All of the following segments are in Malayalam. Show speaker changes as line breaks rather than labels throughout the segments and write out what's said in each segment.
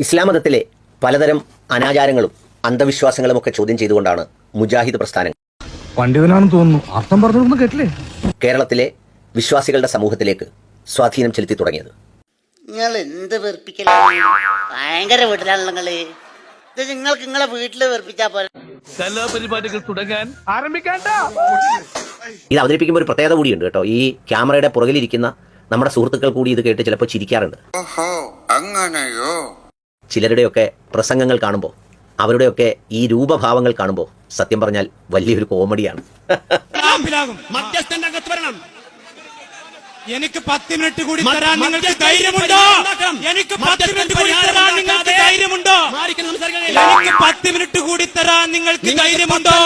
ഇസ്ലാം മതത്തിലെ പലതരം അനാചാരങ്ങളും അന്ധവിശ്വാസങ്ങളും ഒക്കെ ചോദ്യം ചെയ്തുകൊണ്ടാണ് മുജാഹിദ് പ്രസ്ഥാനം
പണ്ഡിതനാണെന്ന് തോന്നുന്നു. അർത്ഥം പറഞ്ഞൊന്നും കേട്ടില്ലേ?
കേരളത്തിലെ വിശ്വാസികളുടെ സമൂഹത്തിലേക്ക് സ്വാധീനം ചെലുത്തി തുടങ്ങിയത്.
നിങ്ങൾ എന്ത് വെറുപ്പിക്കലാണ്? ഭയങ്കര വീട്ടിലാണല്ലോ നിങ്ങള്. ഇത് നിങ്ങൾക്ക് നിങ്ങളെ വീട്ടില് വെറുപ്പിച്ചാ പോലെ.
കലാപരിപാടികൾ തുടങ്ങാൻ ആരംഭിക്കാൻ
ഇത് അവതരിപ്പിക്കുമ്പോൾ ഒരു പ്രത്യേകത കൂടിയുണ്ട് കേട്ടോ. ഈ ക്യാമറയുടെ പുറകിലിരിക്കുന്ന നമ്മുടെ സുഹൃത്തുക്കൾ കൂടി ഇത് കേട്ട് ചിലപ്പോൾ ചിരിക്കാറുണ്ട്. ചിലരുടെയൊക്കെ പ്രസംഗങ്ങൾ കാണുമ്പോൾ, അവരുടെയൊക്കെ ഈ രൂപഭാവങ്ങൾ കാണുമ്പോൾ സത്യം പറഞ്ഞാൽ വലിയൊരു കോമഡിയാണ്.
എനിക്ക് 10 മിനിറ്റ് കൂടി തരാൻ നിങ്ങൾക്ക് ധൈര്യമുണ്ടോ? എനിക്ക് 10 മിനിറ്റ് കൂടി തരാൻ നിങ്ങൾക്ക് ധൈര്യമുണ്ടോ? എനിക്ക് 10 മിനിറ്റ് കൂടി തരാൻ നിങ്ങൾക്ക് ധൈര്യമുണ്ടോ?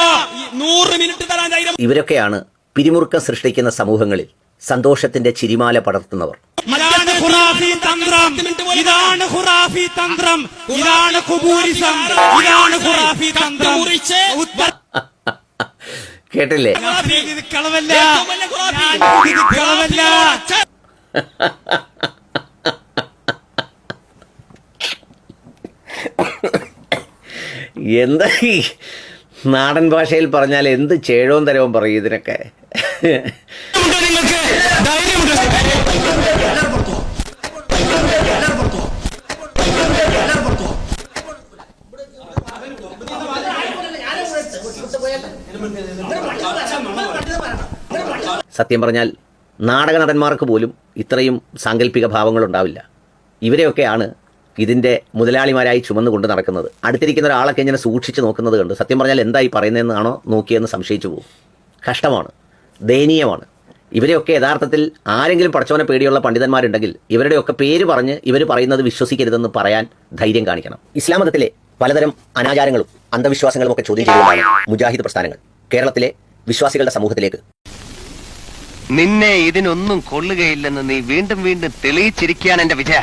100 മിനിറ്റ് തരാൻ ധൈര്യം.
ഇവരൊക്കെയാണ് പിരിമുറുക്കം സൃഷ്ടിക്കുന്ന സമൂഹങ്ങളിൽ സന്തോഷത്തിന്റെ ചിരിമാല പടർത്തുന്നവർ.
ഇതാണ് ഖുറാഫി തന്ത്രം, ഇതാണ് ഖുറാഫി തന്ത്രം, ഇതാണ് ഖുബൂരിസം, ഇതാണ് ഖുറാഫി തന്ത്രം.
കേട്ടില്ലേ?
ഇത് കളവല്ല, ഇത് കളവല്ല.
എന്താ ഈ നാടൻ ഭാഷയിൽ പറഞ്ഞാൽ എന്ത് ചേഴവും തരവും പറയും ഇതിനൊക്കെ. സത്യം പറഞ്ഞാൽ നാടക നടന്മാർക്ക് പോലും ഇത്രയും സാങ്കല്പിക ഭാവങ്ങളുണ്ടാവില്ല. ഇവരെയൊക്കെയാണ് ഇതിൻ്റെ മുതലാളിമാരായി ചുമന്നുകൊണ്ട് നടക്കുന്നത്. അടുത്തിരിക്കുന്ന ഒരാളൊക്കെ ഇങ്ങനെ സൂക്ഷിച്ച് നോക്കുന്നത് കണ്ട് സത്യം പറഞ്ഞാൽ എന്തായി പറയുന്നതെന്നാണോ നോക്കിയെന്ന് സംശയിച്ചു പോകും. കഷ്ടമാണ്, ദയനീയമാണ്. ഇവരെയൊക്കെ യഥാർത്ഥത്തിൽ ആരെങ്കിലും പടച്ചവനെ പേടിയുള്ള പണ്ഡിതന്മാരുണ്ടെങ്കിൽ ഇവരുടെയൊക്കെ പേര് പറഞ്ഞ് ഇവർ പറയുന്നത് വിശ്വസിക്കരുതെന്ന് പറയാൻ ധൈര്യം കാണിക്കണം. ഇസ്ലാം മതത്തിലെ പലതരം അനാചാരങ്ങളും അന്ധവിശ്വാസങ്ങളും ഒക്കെ ചോദ്യം ചെയ്തുകൊണ്ടാണ് മുജാഹിദ് പ്രസ്ഥാനങ്ങൾ കേരളത്തിലെ വിശ്വാസികളുടെ സമൂഹത്തിലേക്ക്.
നിന്നെ ഇതിനൊന്നും കൊള്ളുകയില്ലെന്ന് നീ വീണ്ടും വീണ്ടും തെളിയിച്ചിരിക്കുകയാണ് എന്റെ വിജയ.